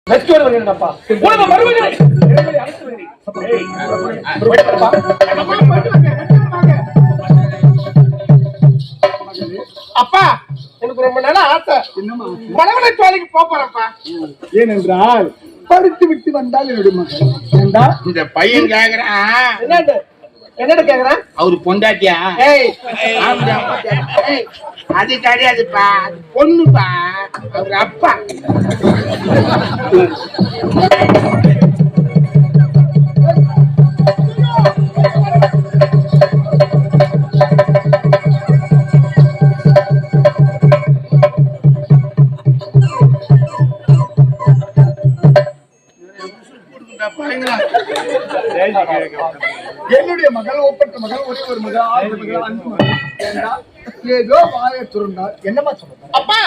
வெற்றியோடு வருகிறேன்ப்பா. உனக்கு மறுபடியும் அழைத்து வருகிறேன். அப்பா எனக்கு ரொம்ப நாள ஆசை. மலவள சோலைக்கு போறப்பா. ஏனென்றால் படித்து விட்டு வந்தால் என்னுடைய மகன் ஏண்டா இந்த பையன் கேக்குறான். என்னன்னு கேக்குறான்? அவரு பொண்டாட்டியா? அது கிடையாதுப்பா, பொண்ணுப்பா. அவரு அப்பா. என்னுடைய மகள் ஒப்பற்ற மகள் ஒரே ஒரு மகள் ஏதோ வாயை துறந்தால் என்னமா சொல்ற? அப்பா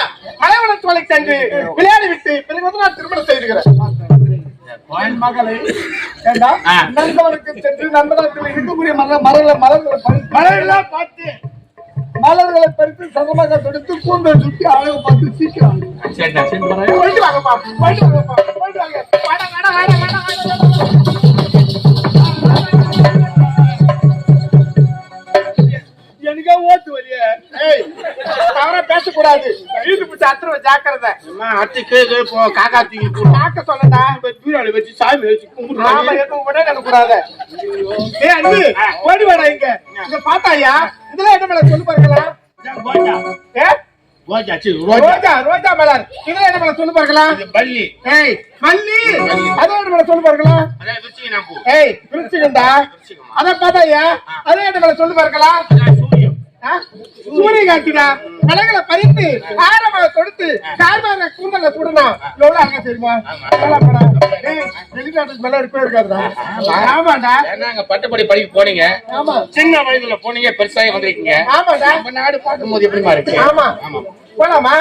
மலவள சோலைக்கு சென்று விளையாடி விட்டு பிறகு வந்து நான் திருமணம் செய்துகிறேன். மகளை ஏண்டா நண்பனுக்கு சென்று நண்பனத்தில் இருக்கக்கூடிய மலர்களை பார்த்து மலர்களை பறித்து சமமாக தொடுத்து கூந்தல் சுற்றி அழகு பார்த்து சீக்கிரம் போயிட்டு வாங்கப்பா, போயிட்டு வாங்கப்பா, போயிட்டு வாங்க. வாடா, வாடா, வாடா, வாடா, வாடா. எனக்கு ஓட்டு வழிய தவறா பேசக்கூடாது. வீட்டு பிடிச்ச அத்தனை ஜாக்கிரதை. காக்கா தூக்கி காக்க சொல்லடா. தூராளி வச்சு சாமி வச்சு கூடாது. ஓடி வாடா இங்க. இங்க பாத்தாயா இதெல்லாம் என்ன மேல சொல்லு பார்க்கலாம். ரோஜா மலர் இதெல்லாம் என்ன மேல சொல்லு பார்க்கலாம். பள்ளி மல்லி அதான் என்ன மேல சொல்லு பார்க்கலாம். விருச்சிகண்டா அதான் பாத்தாயா அதான் என்ன மேல சொல்லு பார்க்கலாம். சூரிய காட்டினா மலைகளை பறித்து ஆரமாக தொடுத்து காய்மாக கூந்தல சுடணும். எவ்வளவு அழகா தெரியுமா? வெளிநாட்டுக்கு மேல இருக்கவே இருக்காதுடா. ஆமாடா, பட்டப்படி படிக்க போனீங்க. ஆமா, சின்ன வயதுல போனீங்க, பெருசாக வந்திருக்கீங்க. ஆமாடா, நம்ம நாடு பார்க்கும் போது எப்படிமா இருக்கு? ஆமா, போலாமா?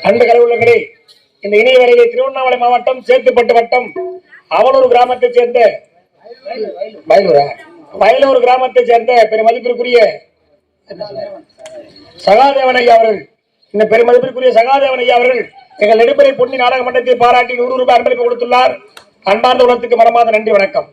அன்பு கடவுளங்களே, இந்த இணைய வரையிலே திருவண்ணாமலை மாவட்டம் சேத்துப்பட்டு வட்டம் அவலூர் கிராமத்தை சேர்ந்த வயலூர் கிராமத்தை சேர்ந்த பெருமதிப்பிற்குரிய சகாதேவன் ஐயா அவர்கள், இந்த பெருமதிப்பிற்குரிய சகாதேவன் ஐயா அவர்கள் எங்கள் நெடுப்பறை பொன்னி நாடக மன்றத்தை பாராட்டி 100 ரூபாய் அன்பளிப்பு கொடுத்துள்ளார். அன்பார்ந்த உலகத்துக்கு மனமார்ந்த நன்றி, வணக்கம்.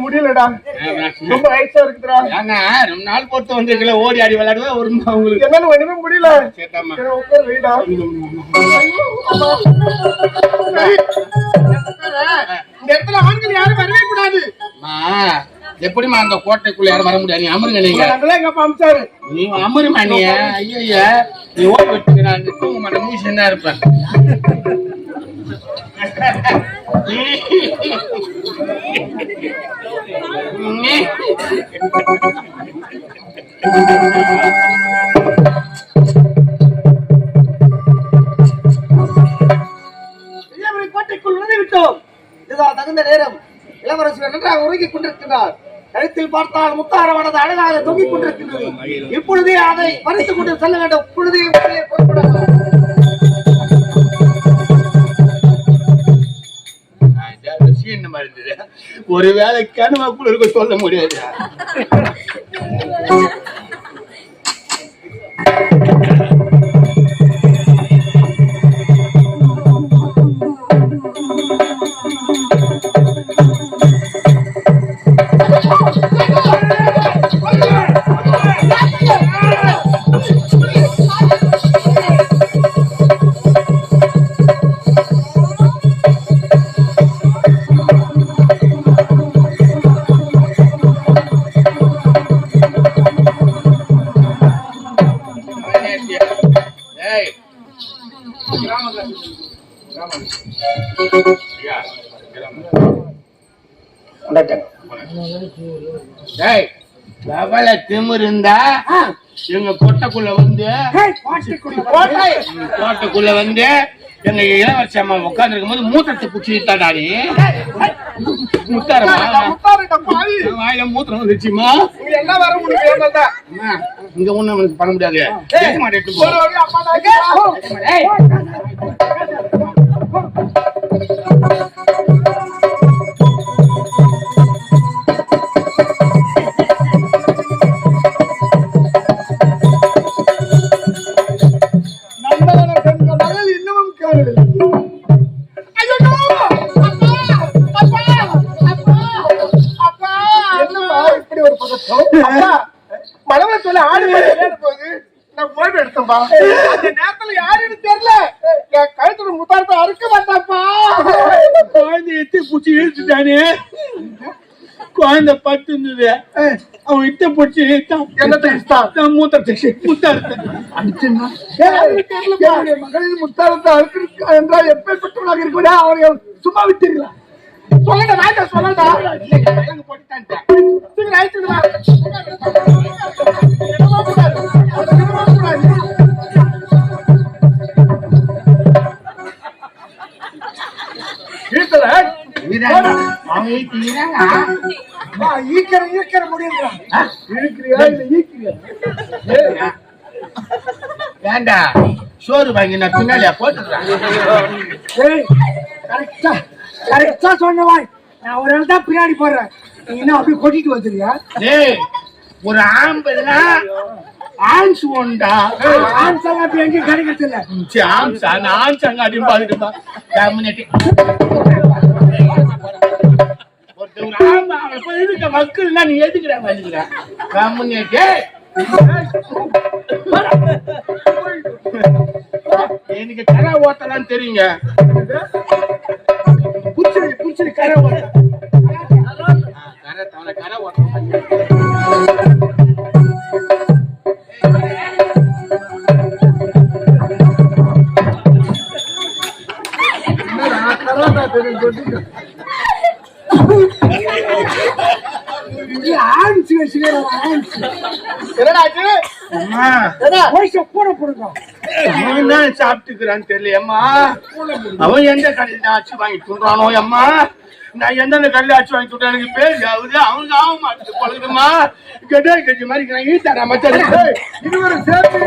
முடியலடா, ரொம்ப வயசா இருக்குடா. ரொம்ப நாள் போட்டு வந்திருக்கல, ஓடி ஆடி விளையாடுவா ஒரு உங்களுக்கு என்னால ஒண்ணுமே முடியல. இந்த இடத்துல ஆண்கள் யாரும் வரவே கூடாது. எப்படிமா அந்த கோட்டைக்குள்ள யாரும் வர முடியாது? நீ அமருங்க. நீங்க எங்க அப்பா அமிச்சாரு. நீ அமருமா? நீ ஐயா நீ ஓடி விட்டு நான் தூங்க மாட்டேன், மூச்சு என்ன இருப்பேன். கோட்டைக்குள் நுழைந்துவிட்டோம். இதுதான் தகுந்த நேரம். இளவரசர் நன்றாக உறங்கிக் கொண்டிருக்கிறார். கழுத்தில் பார்த்தால் முத்தாரமானது அழகாக தொங்கிக் கொண்டிருக்கின்றது. இப்பொழுதே அதை பறித்துக் கொண்டு செல்ல வேண்டும். இப்பொழுதே ஒரு வேலை கனவா கூட இருக்க சொல்ல முடியாது. திமிர் இருந்தா எங்க கோட்டைக்குள்ள வந்து எங்க இளவரசி அம்மா உட்கார்ந்து இருக்கும் போது மூத்திரத்தை குச்சி தாடாடி முத்தாரமா வாயில மூத்திரம் வந்துச்சுமா. இங்க ஒண்ணு அவனுக்கு பண்ண முடியாது. மலவ சொல்ல ஆடு போகுது. நான் போய் எடுத்தோம்பா. அந்த நேரத்துல யாருன்னு தெரியல. என் கழுத்துல முத்தாரத்தை அறுக்க மாட்டாப்பா. குழந்தை எத்தி பூச்சி இழுத்துட்டானே. குழந்தை பட்டு இருந்தது. அவன் இத்த பூச்சி என்னத்தான் மூத்தத்தை முத்தாரத்தை அடிச்சுன்னா மகளிர் முத்தாரத்தை அறுக்க என்றால் எப்பேற்பட்டவனாக இருக்க அவரை சும்மா விட்டீர்களா? சொல்லடா வாய்க்க சொல்லடா. போட்டுட்டான் சீக்கிரம் ஆயிடுச்சுடா. ஈக்கிற முடியுங்களா? இழுக்கிறியா இல்ல ஈக்கிறியா? ஏண்டா சோறு வாங்கி நான் பின்னாடியா போட்டுறேன். கரெக்டா சொன்னவாய். நான் ஒரு நாள் தான் பின்னாடி போடுறேன். நீ என்ன அப்படி கொட்டிட்டு வந்துருக்கியா? ஒரு ஆம்பளை ஆன்ஸ் உண்டா? ஆன்ஸ் எல்லாம் அப்படி எங்கேயும் கிடைக்கிறது இல்ல. ஆம்சா நான் ஆன்ஸ் அங்க அடியும் பாத்துட்டு ஒரு ஆம்பா அவளை இருக்க மக்கள்னா நீ எதுக்குற வந்துக்கிற கம்முனேட்டே. எனக்கு கரை ஓட்டலாம் தெரியுங்க. புடிச்சு கரை ஓட்ட கரை ஓட்ட சாப்பிட்டுக்கிறான்னு தெரியலையம்மா. அவன் எந்த கடையில் ஆச்சு வாங்கி துண்றானோ அம்மா. நான் எந்தெந்த கடையில் ஆச்சு வாங்கி துண்றேன் எனக்கு பேர் ஆகுது. அவங்க ஆக மாட்டேது பழகுதுமா. கெட்டே கட்சி மாதிரி நான் ஈட்டாடா மச்சான். இது ஒரு சேர்த்து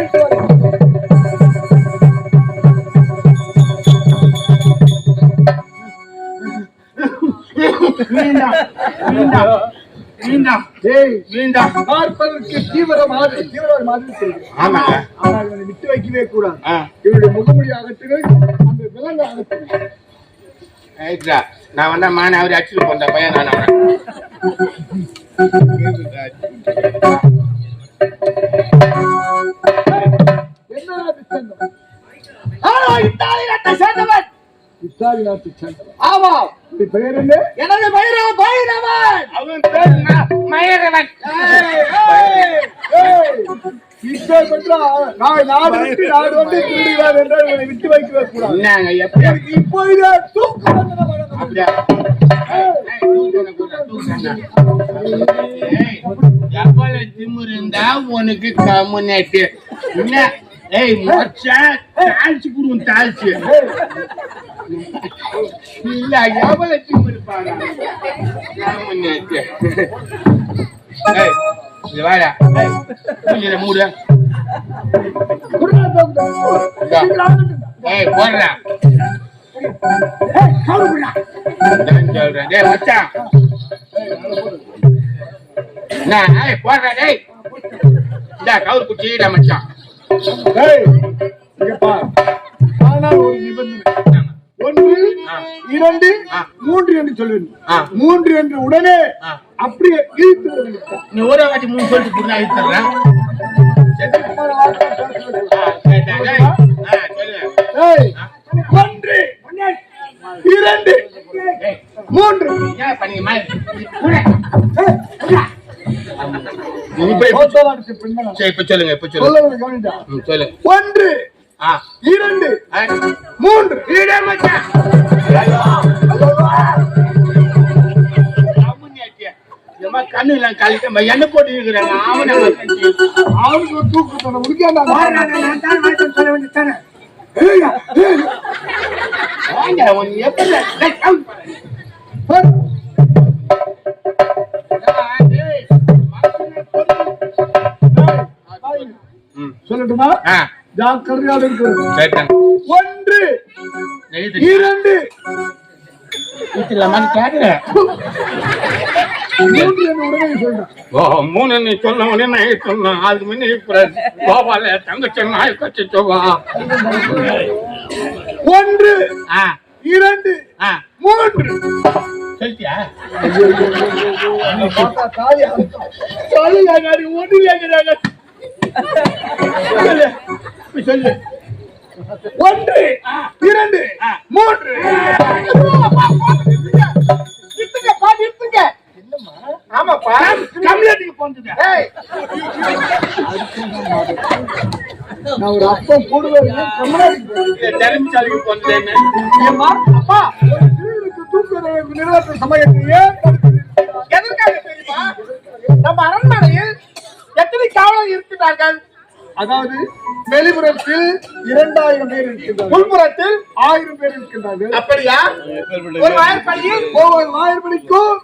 விட்டு வைக்கவே கூடாது. இவருடைய முகமொழி அகற்றுகள் அந்த விலங்கு அகற்றுகள். நான் வந்தா மான அவரு அடிச்சுட்டு போந்த பையன் நான் இத்தாலி நாட்டு சண்டை. ஆமாம். உன் பெயர் என்ன? எனது பெயரோ பைரவன். அவன் பேர் மயிரவன். இதை பெற்றா நாடு விட்டு நாடு வந்து திருடுகிறார் என்றால் இவனை விட்டு வைக்கவே கூடாது. என்னங்க எப்படி இப்பொழுது தூக்கு தண்டனை வழங்கப்படும். அப்படியா? எவ்வளவு திமிரு இருந்தா உனக்கு கம்முனேட்டு என்ன? ஏய் மொச்சா தாழ்ச்சி குடுவோம் தாழ்ச்சி இல்ல எவ்வளவு திமிரு பாரு கம்முனேட்டு. ஏய் இது வாடா. ஏய் மூடு. ஏய் போடுறா. சொல்றேன் டேய் மச்சான். ஏய் போடுறா டேய். இந்த கவுர் குச்சிடா மச்சான். ஆனால் ஒரு நிபந்தனை. 1 2 3 என்று சொல்லுவேன். 3 என்று உடனே அப்படியே இழுத்து விடுவேன். நீ ஒரு வாட்டி 3 சொல்லிட்டு புண்ணா இழுத்துறேன். ஏய் 1 2 3 ஏன் பண்ணீங்க? சரி இப்ப சொல்லுங்க இப்ப சொல்லுங்க. சொல்லு. 1 2 3 ஈடே மச்சான். கண்ணு எல்லாம் கழிக்க என்ன போட்டு இருக்கிறாங்க. அவனுக்கு ஒரு தூக்கு பண்ண முடியாது. சொல்ல வேண்டியதானே. சொல்லட்டுமா? ஜாக்கிரதையாக இருக்கிறது. 1 2 கேட்கிறேன். 3 என்று உடனே சொல்றேன். 3 நீ சொன்ன உடனே சொன்ன அதுக்கு முன்ன கோபால தங்கச்சி நாய் கட்சி சொல்வா. 1 2 3 சொல்லிட்டியா? சொல்லு. 1 2 3 நிறுத்துங்கப்பா நிறுத்துங்க. ஆமாப்பா கம்யூனிட்டிக்கு போனது. நான் ஒரு அப்பம் போடுவேன். தெரிஞ்சாலுக்கு போனது. அப்பா தூக்கு நிறுவன சமயத்திலேயே எதற்காக தெரியுமா? நம்ம அரண்மனையில் எத்தனை காவலர் இருக்கிறார்கள்? அதாவது வெளிப்புறத்தில் 2000 பேர் இருக்கின்றார்கள், உள்புறத்தில் 1000 பேர் இருக்கின்றார்கள். அப்படியா? ஒரு வாயிற்படியில் ஒவ்வொரு வாயிற்படிக்கும்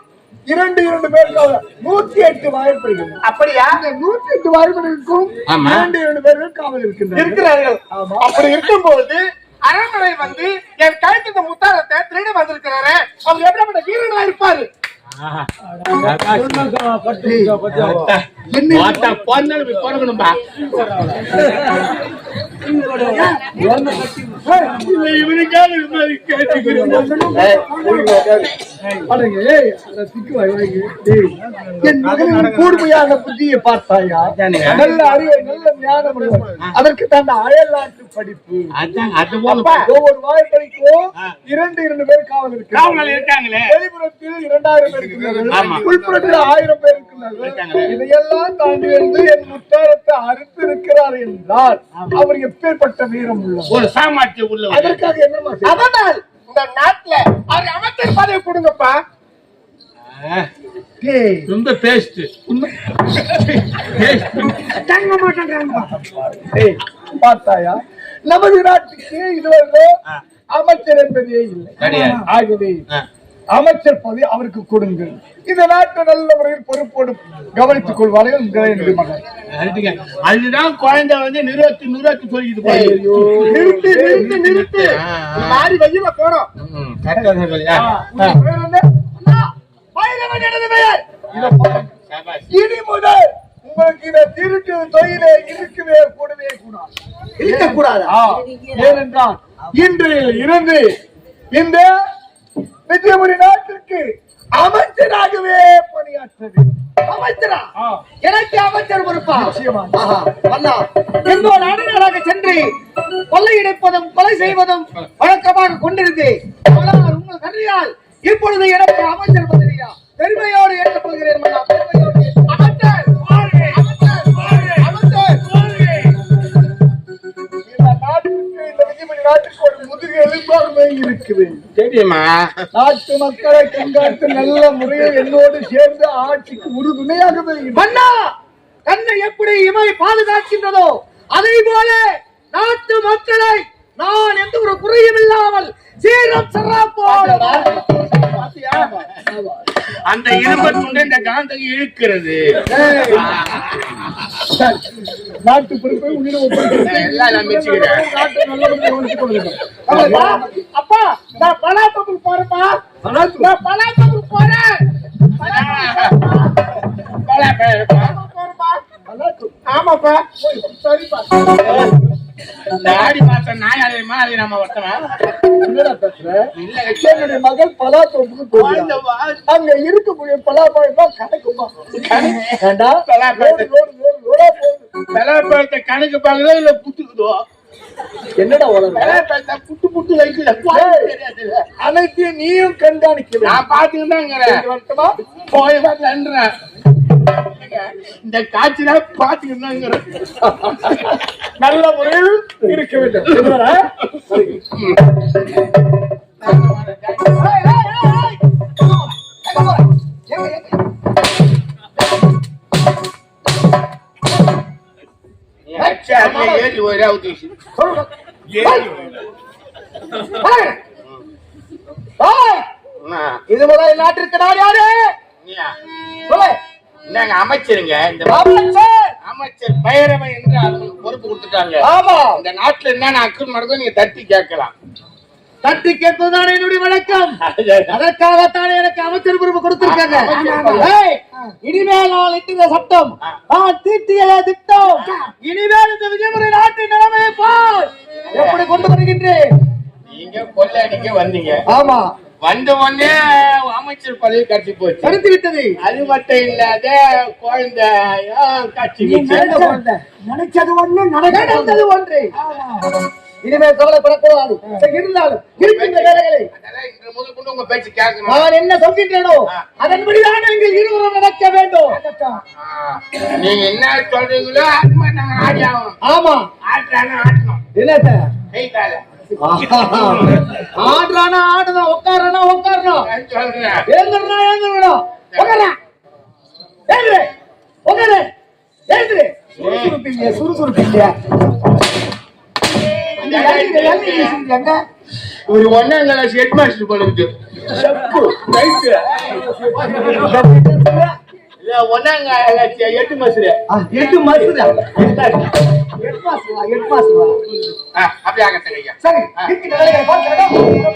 2 பேர் காவலர், 108 வாயிற்படிகள். அப்படியா? 108 வாயிற்படிக்கும் 2 பேர்கள் காவல் இருக்கிறார்கள். அப்படி இருக்கும்போது அரண்மனை வந்து என் கழுத்து முத்தாரத்தை திருடி வந்திருக்கிறாரு. அவர் எப்படிப்பட்ட வீரனா இருப்பாரு? கூர்மையான புத்தியை பார்த்தாயா? நல்ல அறிவை நல்ல ஞானம். அதற்கு தான் அயல் நாட்டு படிப்பு. ஒவ்வொரு வாய்ப்படிக்கும் 2 பேர் காவல் இருக்காங்களே. வெளிப்புறத்தில் 2000 பேர் இருக்கிறார்கள், உள்புறத்தில் 1000 பேர் இருக்கிறார்கள். இதையெல்லாம் தாண்டி வந்து என் முத்தாரத்தை அறுத்து இருக்கிறார் என்றால் அவர் எப்பேற்பட்ட வீரம் உள்ளவர், ஒரு சாமர்த்தியம் உள்ளவர். அதற்காக என்ன? அதனால் இந்த நாட்டுல அவர் அமைச்சர் பதவி கொடுங்கப்பா. ரொம்ப பேஸ்ட் தங்க மாட்டாங்க. பார்த்தாயா, நமது நாட்டுக்கு இதுவரை அமைச்சர் என்பதே இல்லை. ஆகவே அமைச்சர் பதவி அவருக்கு கொடுங்கள். இந்த நாட்டை நல்ல முறையில் பொறுப்போடு கவனித்துக் கொள்வார்கள். அதுதான் குழந்தை வந்து நிறுத்தி சொல்லிட்டு நிறுத்து நிறுத்து நிறுத்து மாறி வெயில போறோம். இனி முதல் உங்களுக்கு இந்த திருட்டு தொழிலே இருக்கவே கூடவே கூடாது, இருக்கக்கூடாது. ஏனென்றால் இன்றையில் இருந்து இந்த விஜயபுரி நாட்டிற்கு அமைச்சராகவே பணியாற்றது. அமைச்சரா? ஆ. எனக்கு அமைச்சர் பொறுப்பா? நிச்சயமா. ஆஹா, அண்ணா, எங்கோ நாடுகளாக சென்று கொள்ளையடிப்பதும் கொலை செய்வதும் வழக்கமாக கொண்டிருந்தேன். ஆனால் உங்கள் கருணையால் இப்பொழுது எனக்கு அமைச்சர் பதவியா பெருமையோடு ஏற்றுக்கொள்கிறேன் மன்னா, பெருமையோடு அமைச்சர், அமைச்சர், அமைச்சர். இந்த நாட்டுக்கு, இந்த விதிமணி நாட்டுக்கு ஒரு முதுகு எலும்பாகவே இருக்குது. தெரியுமா? நாட்டு மக்களை கண்காணித்து நல்ல முறையில் என்னோடு சேர்ந்து ஆட்சிக்கு உறுதுணையாகவே இரு. மன்னா, கண்ணை எப்படி இமை பாதுகாக்கின்றதோ அதே போல நாட்டு மக்களை நான் எந்த ஒரு குறையும் இல்லாமல் சீரம் சிறப்போடு அந்த இரும்பு துண்டை இந்த காந்தகி இழுக்கிறது. நாட்டு பொறுப்பை உன்னிடம் ஒப்படைக்கிறேன். எல்லாம் நான் மெச்சுக்கிறேன். நாட்டை நல்லபடியாக கவனித்துக் கொள்கிறேன். அப்பா, அப்பா, நான் பலாத்தூர் போறேன்ப்பா. நான் பலாத்தூர் போறேன். ஆமாப்பா. சரிப்பா. இந்த ஆடி மாசம் நாயாளியமா அது நம்ம ஒருத்தவன் என்னடா பேசுற? இல்ல என்னுடைய மகள் பலாத்தோப்புக்கு போகிறாள். அங்க இருக்கக்கூடிய பலாப்பழம் தான் கணக்குமா? ஏண்டா? பலாப்பழத்தை- லோடா போகுது. பலாப்பழத்தை கணக்கு பாக்குதோ இல்ல புட்டுக்குதோ? என்னடா உலகம்? பலாப்பழத்தை புட்டு புட்டு வைக்கல தெரியாதுல்ல. அனைத்தையும் நீயும் கண்காணிக்க நான் பாத்துக்கிட்டாங்கிறேன். வரட்டுமா? போய் வரலன்றேன். இந்த காட்சியில பாத்துக்கிட்டாங்கிறேன். நல்ல முறையில் இருக்க வேண்டும். என்னடா? ஏறி ஒரு அவுத்தீசி இது முதல் நாட்டிற்கு நான் யாரு? சொல்லு. என்னங்க அமைச்சருங்க இந்த அமைச்சர். அமைச்சர் பைரவ என்று அவங்களுக்கு பொறுப்பு கொடுத்துட்டாங்க. ஆமா, இந்த நாட்டுல என்னென்ன அக்குள் நடக்கும் நீங்க தட்டி கேட்கலாம். தட்டி கேட்பதுதான் என்னுடைய வழக்கம். அதற்காகத்தான் எனக்கு அமைச்சர் பொறுப்பு கொடுத்திருக்காங்க. ஏய், இனிமேல் நான் இட்டிருந்த சட்டம், நான் தீட்டிய திட்டம், இனிமேல் இந்த விஜயபுரி நாட்டின் நிலைமையை பார் எப்படி கொண்டு வருகின்றேன். நீங்க கொள்ளையடிக்க வந்தீங்க. ஆமா, வந்த உடனே அமைச்சர் பதவி கட்சி போச்சு. கருத்து விட்டது. அது மட்டும் இல்லாத குழந்தை கட்சி நினைச்சது ஒண்ணு நடந்தது ஒன்று. இனிமேல் கவலைப்படக்கூடாது. இருந்தாலும் இருக்கின்ற வேலைகளை அதெல்லாம் இன்று முதல் கொண்டு உங்க பேச்சு கேட்கணும். நான் என்ன சொல்கின்றேனோ அதன்படிதான் நீங்கள் இருவரும் நடக்க வேண்டும். நீங்க என்ன சொல்றீங்களோ அது மாதிரி நாங்க ஆடி ஆகணும். ஆமா, ஆட்டுறாங்க ஆட்டணும். என்னத்த கை கால ஆடுறானா ஆடுதான், உட்காரனா உட்காரணும், சொல்றேன். எழுந்துறா எழுந்துடணும். உட்கார எழுந்துரு, உட்காரு எழுந்துரு. சுறுசுறுப்பீங்க சுறுசுறுப்பீங்க. ஒரு ஒன்னாம் கிளாஸ் ஹெட் மாஸ்டர் போல இருக்கு. ஒன்னாம் கிளாஸ் 8 மாசம் 8 மாசம் அப்படி ஆகட்டங்க ஐயா. சரி, இருக்கிற வேலைகளை பார்க்க வேண்டும்.